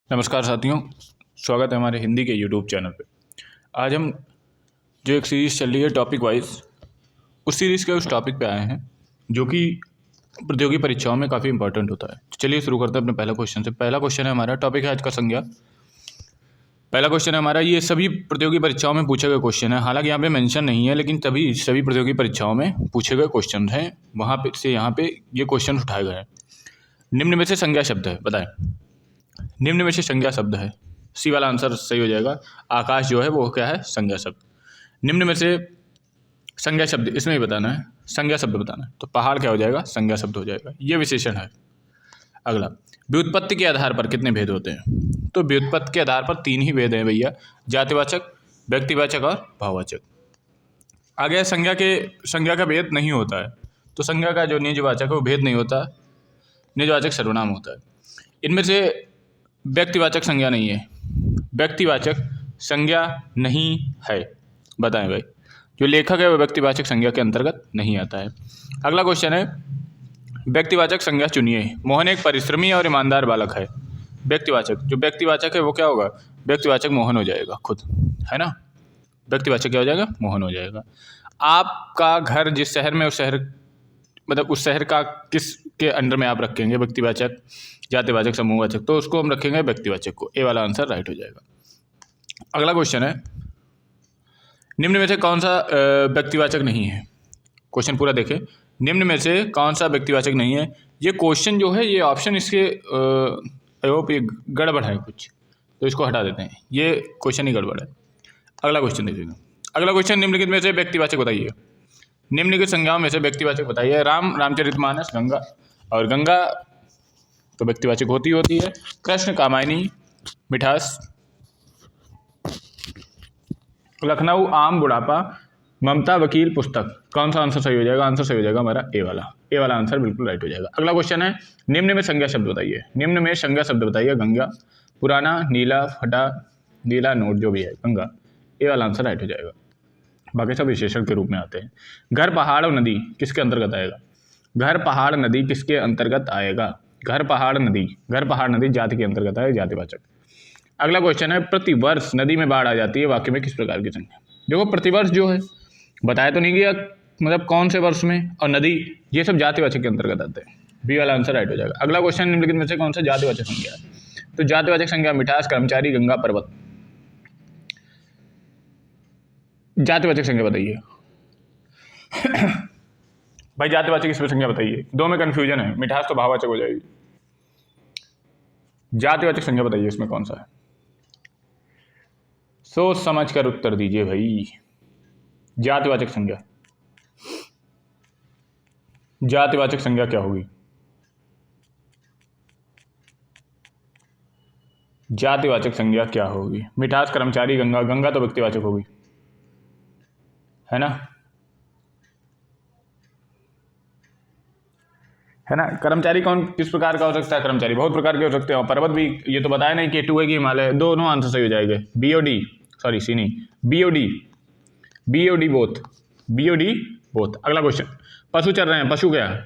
नमस्कार साथियों, स्वागत है हमारे हिंदी के यूट्यूब चैनल पे। आज हम जो एक सीरीज़ चल रही है टॉपिक वाइज, उस सीरीज़ के उस टॉपिक पे आए हैं जो कि प्रतियोगी परीक्षाओं में काफ़ी इंपॉर्टेंट होता है। तो चलिए शुरू करते हैं अपने पहला क्वेश्चन से। पहला क्वेश्चन है हमारा, टॉपिक है आज का संज्ञा। पहला क्वेश्चन है हमारा, ये सभी प्रतियोगी परीक्षाओं में पूछे गए क्वेश्चन है। हालांकि यहाँ पे मेंशन नहीं है, लेकिन सभी प्रतियोगी परीक्षाओं में पूछे गए क्वेश्चन हैं। वहाँ पे से यहाँ पे ये क्वेश्चन उठाए गए हैं। निम्न में से संज्ञा शब्द है, बताएं। निम्न में से संज्ञा शब्द है, सी वाला आंसर सही हो जाएगा। आकाश जो है वो क्या है, संज्ञा शब्द। निम्न में से संज्ञा शब्द, इसमें ही बताना है, संज्ञा शब्द बताना है। तो पहाड़ क्या हो जाएगा, संज्ञा शब्द हो जाएगा। ये विशेषण है। अगला, व्युत्पत्ति के आधार पर कितने भेद होते हैं? तो व्युत्पत्ति के आधार पर 3 ही भेद हैं भैया, जातिवाचक, व्यक्तिवाचक और भाववाचक। आगे संज्ञा का भेद नहीं होता है। तो संज्ञा का जो निजवाचक है वो भेद नहीं होता, निजवाचक सर्वनाम होता है। इनमें से व्यक्तिवाचक संज्ञा नहीं है, व्यक्तिवाचक संज्ञा नहीं है, बताएं भाई। जो लेखक है वो व्यक्तिवाचक संज्ञा के अंतर्गत नहीं आता है। अगला क्वेश्चन है, व्यक्तिवाचक संज्ञा चुनिए। मोहन एक परिश्रमी और ईमानदार बालक है। व्यक्तिवाचक, जो व्यक्तिवाचक है वो क्या होगा, व्यक्तिवाचक मोहन हो जाएगा खुद, है ना। व्यक्तिवाचक क्या हो जाएगा, मोहन हो जाएगा। आपका घर जिस शहर में, उस शहर मतलब उस शहर का किस के अंडर में आप रखेंगे, व्यक्तिवाचक, जातिवाचक, समूहवाचक, तो उसको हम रखेंगे व्यक्तिवाचक को। ए वाला आंसर राइट हो जाएगा। अगला क्वेश्चन है, निम्न में से कौन सा व्यक्तिवाचक नहीं है? क्वेश्चन पूरा देखें। निम्न में से कौन सा व्यक्तिवाचक नहीं है? ये क्वेश्चन जो है, ये ऑप्शन इसके ये गड़बड़ है कुछ, तो इसको हटा देते हैं। ये क्वेश्चन ही गड़बड़ है। अगला क्वेश्चन देखिएगा। अगला क्वेश्चन, निम्नलिखित में से व्यक्तिवाचक बताइए। निम्नलिखित संज्ञाओं में से व्यक्तिवाचक बताइए। राम, रामचरितमानस, गंगा। और गंगा तो व्यक्तिवाचक होती है। कृष्ण, कामायनी, मिठास। लखनऊ, आम, बुढ़ापा। ममता, वकील, पुस्तक। कौन सा आंसर सही हो जाएगा? आंसर सही हो जाएगा हमारा ए वाला। ए वाला आंसर बिल्कुल राइट हो जाएगा। अगला क्वेश्चन है, निम्न में संज्ञा शब्द बताइए। निम्न में संज्ञा शब्द बताइए। गंगा, पुराना, नीला, फटा, नीला, नोट, जो भी है गंगा। ए वाला आंसर राइट हो जाएगा। बाकी सब विशेषण के रूप में आते हैं। घर, पहाड़ और नदी किसके अंतर्गत आएगा? घर, पहाड़, नदी किसके अंतर्गत आएगा? घर, पहाड़, नदी। घर, पहाड़, नदी जाति के अंतर्गत आएगा, जातिवाचक। अगला क्वेश्चन है, प्रतिवर्ष नदी में बाढ़ आ जाती है, वाक्य में किस प्रकार की संज्ञा? देखो, प्रतिवर्ष जो है बताया तो नहीं गया, मतलब कौन से वर्ष में, और नदी, ये सब जातिवाचक के अंतर्गत आते हैं। बी वाला आंसर राइट हो जाएगा। अगला क्वेश्चन, निम्नलिखित में से कौन सा जातिवाचक संज्ञा है? तो जातिवाचक संज्ञा मिठास, कर्मचारी, गंगा, पर्वत। जातिवाचक संज्ञा बताइए भाई, जातिवाचक इसमें संज्ञा बताइए। दो में कंफ्यूजन है, मिठास तो भाववाचक हो जाएगी। जातिवाचक संज्ञा बताइए इसमें कौन सा है? सोच समझ कर उत्तर दीजिए भाई। जातिवाचक संज्ञा, जातिवाचक संज्ञा क्या होगी? जातिवाचक संज्ञा क्या होगी? मिठास, कर्मचारी, गंगा। गंगा तो व्यक्तिवाचक होगी, है ना, है ना। कर्मचारी कौन किस प्रकार का हो सकता है? कर्मचारी बहुत प्रकार के हो सकते हैं। और पर्वत भी, ये तो बताया नहीं कि टू है कि हिमालय। दोनों आंसर सही हो जाएंगे। बीओडी, सॉरी सी नहीं, BOD, BOD both, BOD both. अगला क्वेश्चन, पशु चल रहे हैं, पशु क्या है?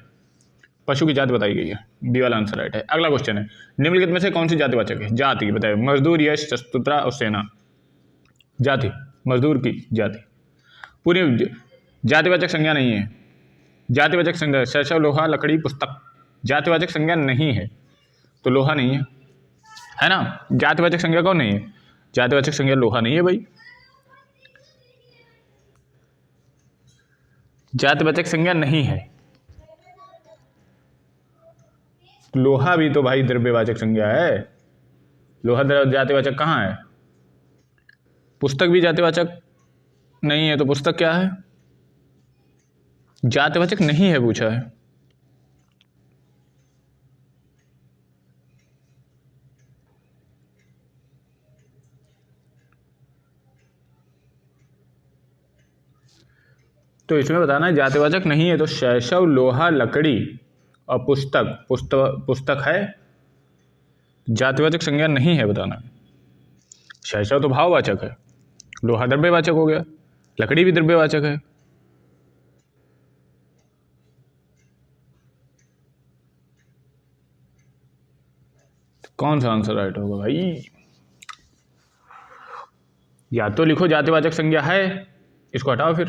पशु की जाति बताई गई है, बी वाला आंसर राइट है। अगला क्वेश्चन है, निम्नलिखित में से कौन सी जातिवाचक है? जाति बताइए। मजदूर, यश, चतुरता और सेना। जाति, मजदूर की जाति। पूरी जातिवाचक संज्ञा नहीं है। जातिवाचक संज्ञा शैशव, लोहा, लकड़ी, पुस्तक। जातिवाचक संज्ञा नहीं है, तो लोहा नहीं है ना। जातिवाचक संज्ञा कौन नहीं है? जातिवाचक संज्ञा लोहा नहीं है भाई। जातिवाचक संज्ञा नहीं है। लोहा भी तो भाई द्रव्यवाचक संज्ञा है। लोहा जातिवाचक कहाँ है? पुस्तक भी जातिवाचक नहीं है, तो पुस्तक क्या है? जातिवाचक नहीं है पूछा है। तो इसमें बताना है जातिवाचक नहीं है, तो शैशव, लोहा, लकड़ी और पुस्तक। पुस्तक है, जातिवाचक संज्ञा नहीं है बताना। शैशव तो भाववाचक है, लोहा द्रव्यवाचक हो गया, लकड़ी भी द्रव्यवाचक है। कौन सा आंसर राइट होगा भाई? या तो लिखो जातिवाचक संज्ञा है, इसको हटाओ फिर,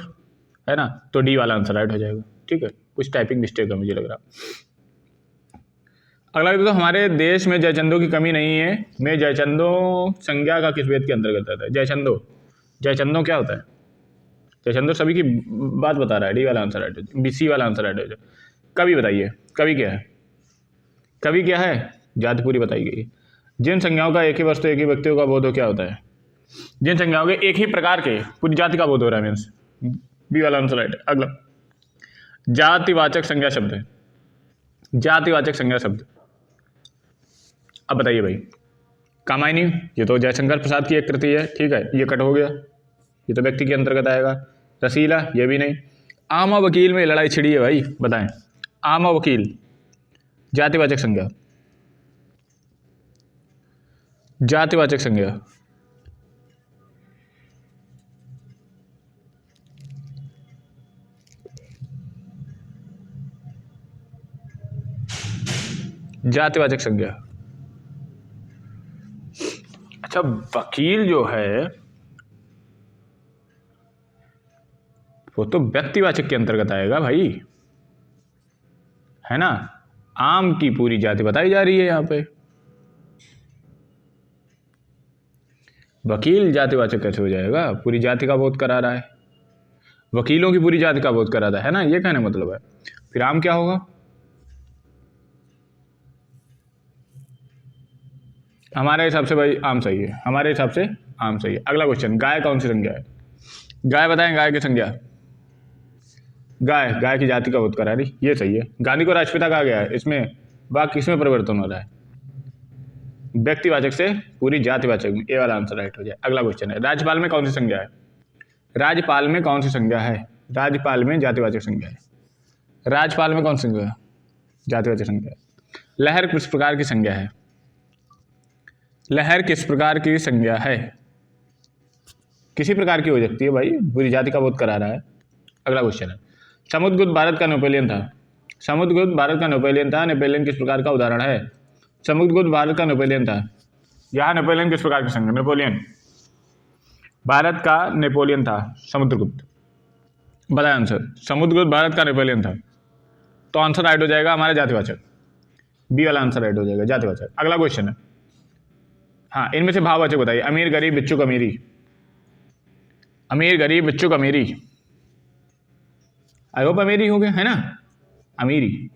है ना, तो डी वाला आंसर राइट हो जाएगा। ठीक है, कुछ टाइपिंग मिस्टेक है मुझे लग रहा। अगला तो हमारे देश में जयचंदों की कमी नहीं है, मैं जयचंदों संज्ञा का किस वेद के अंतर्गत आता है? जयचंदो, जयचंदो क्या होता है? जयचंदो सभी की बात बता रहा है, डी वाला आंसर राइट हो जाए, बीसी वाला आंसर राइट हो जाए। कवि बताइए, कवि क्या है? कवि क्या है? जाति पूरी बताई गई है। जिन संज्ञाओं का एक ही वस्तु एक ही व्यक्तियों का बोध हो क्या होता है? जिन संज्ञाओं के एक ही प्रकार के पूरी जाति का बोध हो रहा है, मीन्स बी वाला आंसर राइट है। अगला जातिवाचक संज्ञा शब्द है, जातिवाचक संज्ञा शब्द। अब बताइए भाई, कामायनी, ये तो जयशंकर प्रसाद की एक कृति है, ठीक है, ये कट हो गया, ये तो व्यक्ति के अंतर्गत आएगा। रसीला, ये भी नहीं। आम और वकील में लड़ाई छिड़ी है भाई, बताएं। आम और वकील जातिवाचक संज्ञा, जातिवाचक संज्ञा। जातिवाचक संज्ञा। अच्छा, वकील जो है वो तो व्यक्तिवाचक के अंतर्गत आएगा भाई, है ना। आम की पूरी जाति बताई जा रही है यहां पे, वकील जातिवाचक कैसे हो जाएगा? पूरी जाति का बोध करा रहा है, वकीलों की पूरी जाति का बोध करा रहा है ना, ये कहने मतलब है। फिर आम क्या होगा? हमारे हिसाब से भाई आम सही है, हमारे हिसाब से आम सही है। अगला क्वेश्चन, गाय कौन सी संज्ञा है? गाय बताएं, गाय की संज्ञा। गाय, गाय की जाति का बोध करा रही, ये सही है। गांधी को राष्ट्रपिता कहा गया है, इसमें वाक्य किसमें परिवर्तन हो रहा है? व्यक्तिवाचक से पूरी जातिवाचक में, ए वाला आंसर राइट हो जाए। अगला क्वेश्चन है, राज्यपाल में कौन सी संज्ञा है? राज्यपाल में कौन सी संज्ञा है? राज्यपाल में जातिवाचक संज्ञा है। राज्यपाल में कौन सी संज्ञा है? जातिवाचक संज्ञा है। लहर किस प्रकार की संज्ञा है? लहर किस प्रकार की संज्ञा है? किसी प्रकार की हो सकती है भाई, पूरी जाति का बोध करा रहा है। अगला क्वेश्चन है, समुद्रगुप्त भारत का नेपोलियन था। समुद्रगुप्त भारत का नेपोलियन था, नेपोलियन किस प्रकार का उदाहरण है? समुद्रगुप्त भारत का नेपोलियन था, यहाँ नेपोलियन किस प्रकार की संज्ञा? नेपोलियन, भारत का नेपोलियन था समुद्रगुप्त, बताए आंसर। समुद्रगुप्त भारत का नेपोलियन था, तो आंसर राइट हो जाएगा हमारा जातिवाचक, बी वाला आंसर राइट हो जाएगा, जातिवाचक। अगला क्वेश्चन है, हाँ, इनमें से भाववाचक बताइए। अमीर गरीब बिच्छू अमीरी, अमीर गरीब बिच्छू अमीरी, आई होप अमीरी हो गए, है ना, अमीरी।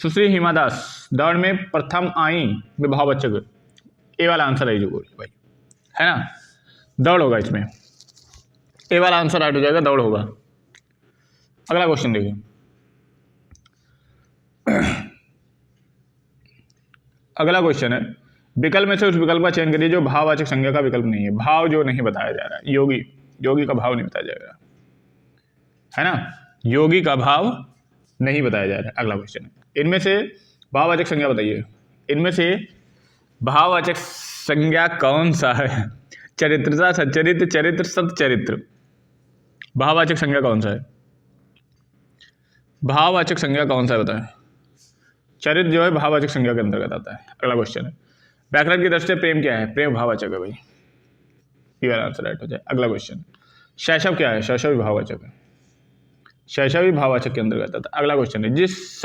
सुश्री हिमा दास दौड़ में प्रथम आई, भाववाचक, ए वाला आंसर है जो भाई, है ना, दौड़ होगा इसमें, ए वाला आंसर राइट हो जाएगा, दौड़ होगा। अगला क्वेश्चन देखिए, अगला क्वेश्चन है, विकल्प में से उस विकल्प का चयन करिए जो भाववाचक संज्ञा का विकल्प नहीं है। भाव जो नहीं बताया जा रहा है, योगी, योगी का भाव नहीं बताया जाएगा, है ना, योगी का भाव नहीं बताया जा रहा है। अगला क्वेश्चन है, इनमें से भाववाचक संज्ञा बताइए। इनमें से भाववाचक संज्ञा कौन सा है? चरित्रता, सच्चरित्र, चरित्र, सतचरित्र। भाववाचक संज्ञा कौन सा है? भाववाचक संज्ञा कौन सा बताएं? चरित्र जो है भाववाचक संज्ञा के अंतर्गत आता है। अगला क्वेश्चन है, व्याकरण की दृष्टि से प्रेम क्या है? प्रेम भाववाचक है भाई, ये वाला आंसर राइट हो जाए। अगला क्वेश्चन, शैशव क्या है? शैशव भी भाववाचक है, शैशव भी भाववाचक के अंतर्गत आता है। अगला क्वेश्चन है, जिस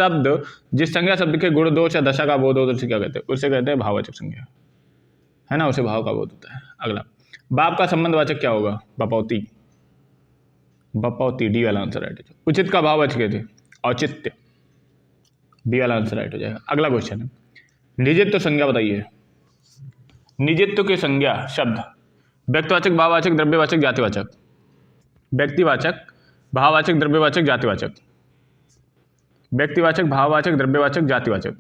संज्ञा शब्द के गुण दोष या दशा का बोध हो तो उसे क्या कहते हैं? उसे कहते हैं भाववाचक संज्ञा, है ना, उसे भाव का बोध होता है। अगला, बाप का संबंधवाचक क्या होगा? बपौती, बपौती, डी वाला आंसर राइट हो जाएगा। उचित का भाववाचक थे? औचित्य, बी वाला आंसर राइट हो जाएगा। अगला क्वेश्चन है, निजित्व संज्ञा बताइए। निजित्व की संज्ञा शब्द, व्यक्तिवाचक, भाववाचक, द्रव्यवाचक, जातिवाचक। व्यक्तिवाचक, भाववाचक, द्रव्यवाचक, जातिवाचक। व्यक्तिवाचक, भाववाचक, द्रव्यवाचक, जातिवाचक।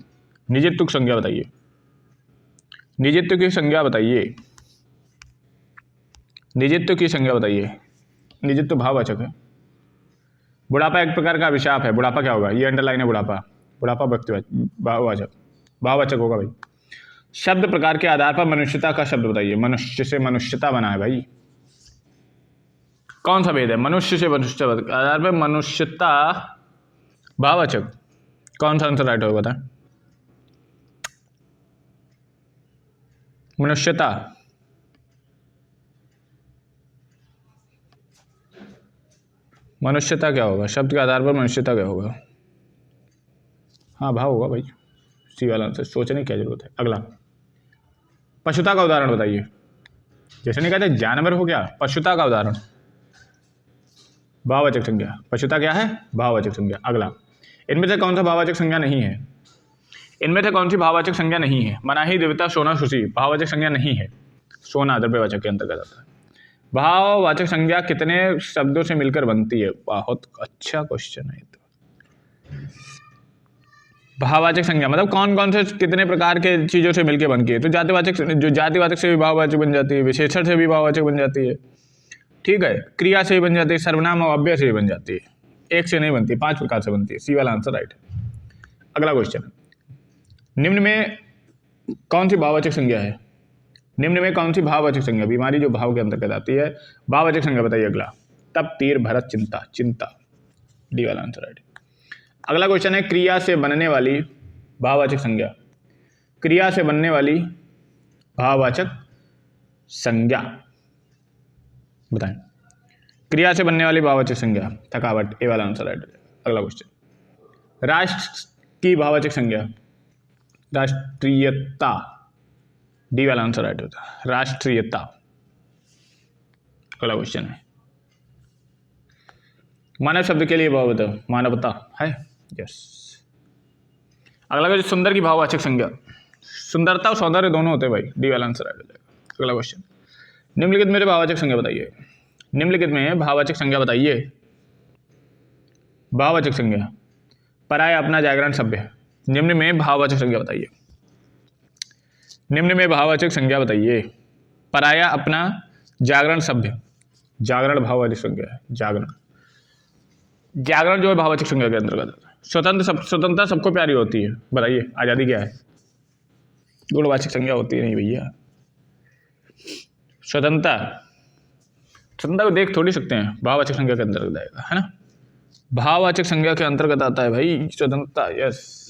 निजित्व की संज्ञा बताइए, निजित्व की संज्ञा बताइए, निजित्व की संज्ञा बताइए। निजित्व भाववाचक है। बुढ़ापा एक प्रकार का अभिशाप है, बुढ़ापा क्या होगा? ये अंडरलाइन है, बुढ़ापा, बुढ़ापा व्यक्तिवाचक, भाववाचक, भाववाचक होगा भाई। शब्द प्रकार के आधार पर मनुष्यता का शब्द बताइए। मनुष्य से मनुष्यता बना है भाई, कौन सा भेद है? मनुष्य से मनुष्यता के आधार पर मनुष्यता भाववाचक, कौन सा आंसर राइट होगा बताएं? मनुष्यता, मनुष्यता क्या होगा? शब्द के आधार पर मनुष्यता क्या होगा? हाँ भाव होगा भाई, सी वाला आंसर, सोचने की क्या जरूरत है। अगला, पशुता का उदाहरण बताइए। जैसे नहीं कहते जानवर हो गया, पशुता का उदाहरण, भाववाचक संज्ञा। पशुता क्या है? भाववाचक संज्ञा। अगला, इनमें से कौन सा भाववाचक संज्ञा नहीं है? इनमें से कौन सी भाववाचक संज्ञा नहीं है? मनाही, देवता, सोना, खुशी भाववाचक संज्ञा नहीं है। सोना द्रव्यवाचक के अंतर्गत आता है। भाववाचक संज्ञा कितने शब्दों से मिलकर बनती है? बहुत अच्छा क्वेश्चन है तो। भाववाचक संज्ञा मतलब कौन कौन से कितने प्रकार के चीजों से मिलकर बनती है? तो जातिवाचक, जो जातिवाचक से भी भाववाचक बन जाती है, विशेषण से भी भाववाचक बन जाती है, ठीक है, क्रिया से भी बन जाती है, सर्वनाम और अव्यय से भी बन जाती है। एक से नहीं बनती, 5 प्रकार से बनती है। सी वाला आंसर राइट है। अगला क्वेश्चन, निम्न में कौन सी भाववाचक संज्ञा है? निम्न में कौन सी भाववाचक संज्ञा, बीमारी जो भाव के अंतर्गत आती है, भाववाचक संज्ञा बताइए। अगला, तप, तीर, भरत, चिंता, चिंता, डी वाला आंसर राइट। अगला क्वेश्चन है, क्रिया से बनने वाली भाववाचक संज्ञा, क्रिया से बनने वाली भाववाचक संज्ञा बताएं। क्रिया से बनने वाली भाववाचक संज्ञा, थकावट, ए वाला आंसर राइट। अगला क्वेश्चन, राष्ट्र की भाववाचक संज्ञा, राष्ट्रीयता, डी वाला आंसर राइट होता है, राष्ट्रीयता। अगला क्वेश्चन है, मानव शब्द के लिए भाव बताओ। मानवता है, यस। अगला क्वेश्चन, सुंदर की भाववाचक संज्ञा, सुंदरता और सौंदर्य दोनों होते हैं भाई, डी वाला आंसर राइट हो जाएगा। अगला क्वेश्चन, निम्नलिखित में भाववाचक संज्ञा बताइए। निम्नलिखित में भाववाचक संज्ञा बताइए। भाववाचक संज्ञा, पराया, अपना, जागरण, सभ्य। निम्न में भाववाचक संज्ञा बताइए। निम्न में भाववाचक संज्ञा बताइए। पराया, अपना, जागरण, सभ्य। जागरण भाववाचक संज्ञा है, जागरण। जागरण जो है भाववाचक संज्ञा के अंतर्गत आता है। स्वतंत्रता सबको प्यारी होती है, बताइए आजादी क्या है? गुणवाचक संज्ञा होती है नहीं भैया। स्वतंत्रता को देख थोड़ी सकते हैं, भाववाचक संज्ञा के अंतर्गत आएगा, है ना। भाववाचक संज्ञा के अंतर्गत आता है भाई स्वतंत्रता, यस।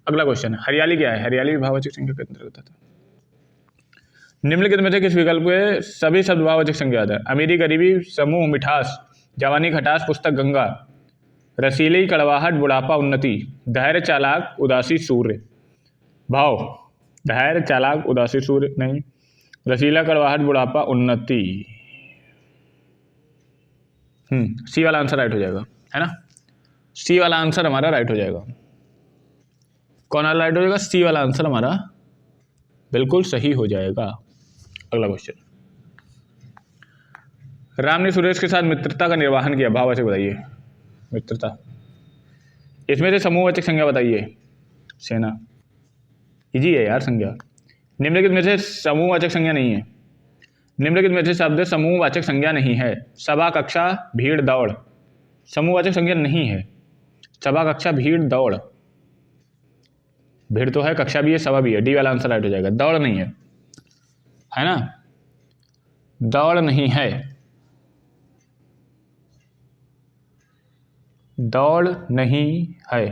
अगला क्वेश्चन है, हरियाली क्या है? हरियाली भी भाववाचक संज्ञा के अंतर्गत आता है। निम्नलिखित में से किस विकल्प के सभी शब्द भाववाचक संज्ञा आता है? अमीरी, गरीबी, समूह, मिठास, जवानी, खटास, पुस्तक, गंगा, रसीली, कड़वाहट, बुढ़ापा, उन्नति, धैर्य, चालाक, उदासी, सूर्य। भाव, धैर्य, चालाक, उदासी, सूर्य नहीं, रसीला, कड़वाहट, बुढ़ापा, उन्नति। सी वाला आंसर राइट हो जाएगा, है ना। सी वाला आंसर हमारा राइट हो जाएगा। कौन वाला राइट हो जाएगा? सी वाला आंसर हमारा बिल्कुल सही हो जाएगा। अगला क्वेश्चन, राम ने सुरेश के साथ मित्रता का निर्वाहन किया, भाववाचक बताइए। मित्रता, इसमें से समूहवाचक संज्ञा बताइए। सेना, इजी है यार संज्ञा। निम्नलिखित में से समूहवाचक संज्ञा नहीं है। निम्नलिखित में से शब्द समूहवाचक संज्ञा नहीं है। सभा, कक्षा, भीड़, दौड़, समूहवाचक संज्ञा नहीं है। सभा, कक्षा, भीड़, दौड़, भीड़ तो है, कक्षा भी है, सभा भी है, डी वाला आंसर राइट हो जाएगा। दौड़ नहीं है ना, दौड़ नहीं है, दौड़ नहीं है।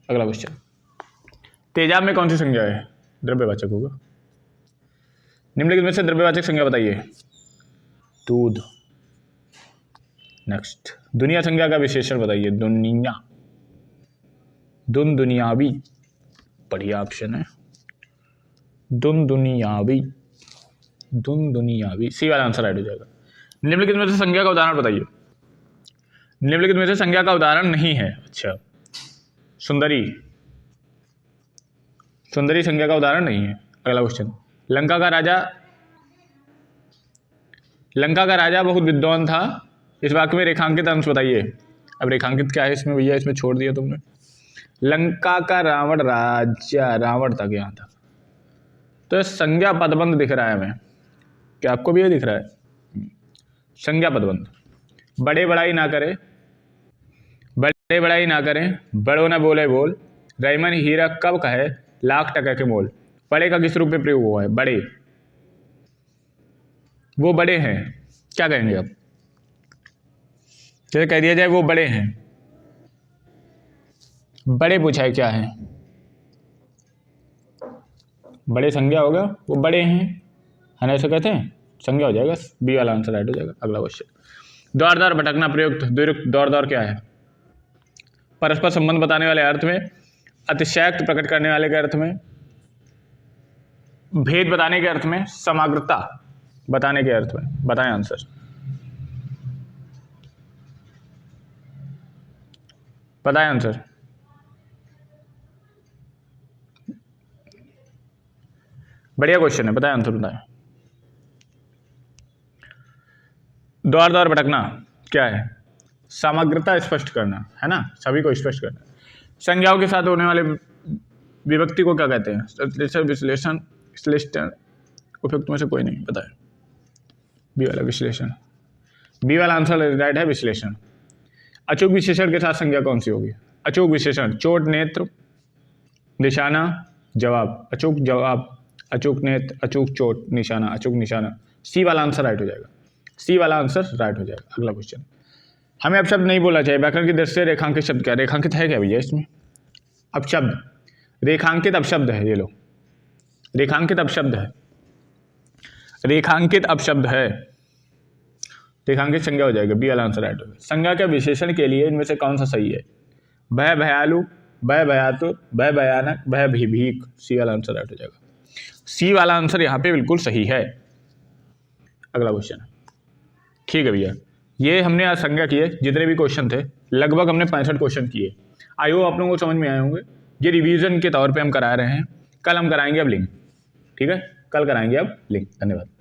अगला क्वेश्चन, तेजाब में कौन सी संज्ञा है? द्रव्यवाचक होगा। निम्नलिखित में से द्रव्यवाचक संज्ञा बताइए। दूध। नेक्स्ट, दुनिया संज्ञा का विशेषण बताइए। दुनिया, दुनियावी, बढ़िया ऑप्शन है, दुनियावी, दुनियावी, सी वाला आंसर राइट हो जाएगा। निम्नलिखित में से संज्ञा का उदाहरण बताइए। निम्नलिखित में से संज्ञा का उदाहरण नहीं है। अच्छा, सुंदरी, सुंदरी संज्ञा का उदाहरण नहीं है। अगला क्वेश्चन, लंका का राजा बहुत विद्वान था, इस वाक्य में रेखांकित अंश बताइए। अब रेखांकित क्या है इसमें भैया, इसमें छोड़ दिया तुमने। लंका का रावण राजा, रावण तक यहाँ था, तो संज्ञा पदबंध दिख रहा है हमें, क्या आपको भी ये दिख रहा है? संज्ञा पदबंध, बड़े बड़ाई ना करें, बड़े बड़ाई ना करें, बड़ो ना बोले बोल, रैमन हीरा कब कहे, लाख टका के मोल। बड़े का किस रूप में प्रयोग हुआ है? बड़े, वो बड़े हैं, क्या कहेंगे अब? जैसे कह दिया जाए वो बड़े हैं, बड़े पूछा है क्या है? बड़े संज्ञा होगा, वो बड़े हैं, है ना, ऐसे कहते हैं, संज्ञा हो जाएगा, बी वाला आंसर राइट हो जाएगा। अगला क्वेश्चन, दौड़ दौड़ भटकना प्रयुक्त द्विरुक्त दौड़ दौड़ क्या है? परस्पर संबंध बताने वाले अर्थ में, अतिशयोक्ति प्रकट करने वाले के अर्थ में, भेद बताने के अर्थ में, समग्रता बताने के अर्थ में। बताएं आंसर। बताएं आंसर। बढ़िया क्वेश्चन है, बताएं आंसर, बताएं। दौड़ दौड़ भटकना क्या है? समग्रता स्पष्ट करना, है ना, सभी को स्पष्ट करना। संज्ञाओं के साथ होने वाले विभक्ति को क्या कहते हैं? विश्लेषण, विश्लेषण, उपयुक्त में से कोई नहीं, बताएं। बी वाला विश्लेषण, बी वाला आंसर राइट है, विश्लेषण। अचूक विशेषण के साथ संज्ञा कौन सी होगी? अचूक विशेषण, चोट, नेत्र, निशाना, जवाब। अचूक जवाब, अचूक नेत्र, अचूक चोट, निशाना, अचूक निशाना। सी वाला आंसर राइट हो जाएगा, सी वाला आंसर राइट हो जाएगा। अगला क्वेश्चन, हमें अपशब्द नहीं बोलना चाहिए, व्याकरण की दृष्टि से रेखांकित शब्द क्या? रेखांकित है क्या भैया इसमें? अपशब्द, रेखांकित अपशब्द है, ये लो, रेखांकित अपशब्द है, रेखांकित अपशब्द है, रेखांकित संज्ञा हो जाएगा, बी वाला आंसर राइट होगा। संज्ञा के विशेषण के लिए इनमें से कौन सा सही है? भय भयालु, भय भयातुर, भय भयानक, भय भीभीक। सी वाला आंसर राइट हो जाएगा, सी वाला आंसर यहाँ पे बिल्कुल सही है। अगला क्वेश्चन, ठीक है भैया, ये हमने आज संज्ञा किए, जितने भी क्वेश्चन थे लगभग हमने 65 क्वेश्चन किए। आई होप आप लोगों को समझ में आए होंगे। ये रिवीजन के तौर पे हम करा रहे हैं, कल हम कराएंगे अब लिंक, ठीक है, कल कराएंगे अब लिंक। धन्यवाद।